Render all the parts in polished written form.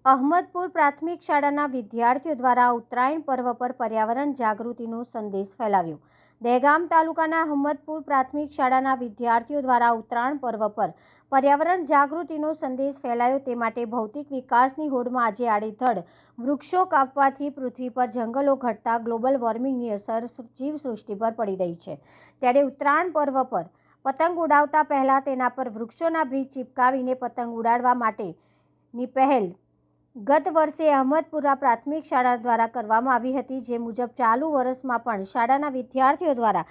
અહમદપુર પ્રાથમિક શાળાના વિદ્યાર્થીઓ દ્વારા ઉત્તરાયણ પર્વ પર પર્યાવરણ જાગૃતિનો સંદેશ ફેલાવ્યો। દહેગામ તાલુકાના અહમદપુર પ્રાથમિક શાળાના વિદ્યાર્થીઓ દ્વારા ઉત્તરાયણ પર્વ પર પર્યાવરણ જાગૃતિનો સંદેશ ફેલાયો તે માટે ભૌતિક વિકાસની હોડમાં આજે આડેધડ વૃક્ષો કાપવાથી પૃથ્વી પર જંગલો ઘટતા ગ્લોબલ વોર્મિંગની અસર જીવસૃષ્ટિ પર પડી રહી છે। ત્યારે ઉત્તરાયણ પર્વ પર પતંગ ઉડાવતા પહેલા તેના પર વૃક્ષોના બ્રિજ ચિપકાવીને પતંગ ઉડાડવા માટેની પહેલ ગત વર્ષે અહમદપુરા પ્રાથમિક શાળા દ્વારા કરવામાં આવી હતી। જે મુજબ ચાલુ વર્ષમાં પણ શાળાના વિદ્યાર્થીઓ દ્વારા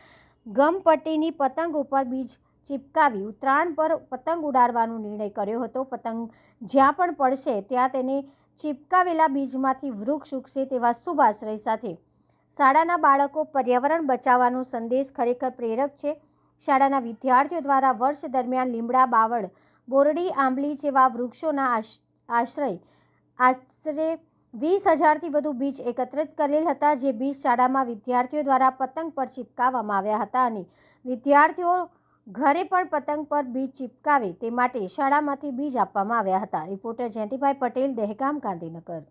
ગમપટ્ટીની પતંગ ઉપર બીજ ચિપકાવી ઉત્તરાયણ પર પતંગ ઉડાડવાનો નિર્ણય કર્યો હતો। પતંગ જ્યાં પણ પડશે ત્યાં તેને ચિપકાવેલા બીજમાંથી વૃક્ષ ઉગશે તેવા શુભ આશ્રય સાથે શાળાના બાળકો પર્યાવરણ બચાવવાનો સંદેશ ખરેખર પ્રેરક છે। શાળાના વિદ્યાર્થીઓ દ્વારા વર્ષ દરમિયાન લીમડા, બાવળ, બોરડી, આંબલી જેવા વૃક્ષોના આશ્રે 20,000થી વધુ બીજ એકત્રિત કરેલ હતા। જે બીજ શાળામાં વિદ્યાર્થીઓ દ્વારા પતંગ પર ચિપકાવવામાં આવ્યા હતા અને વિદ્યાર્થીઓ ઘરે પણ પતંગ પર બીજ ચિપકાવે તે માટે શાળામાંથી બીજ આપવામાં આવ્યા હતા। રિપોર્ટર જયંતિભાઈ પટેલ, દહેગામ, ગાંધીનગર।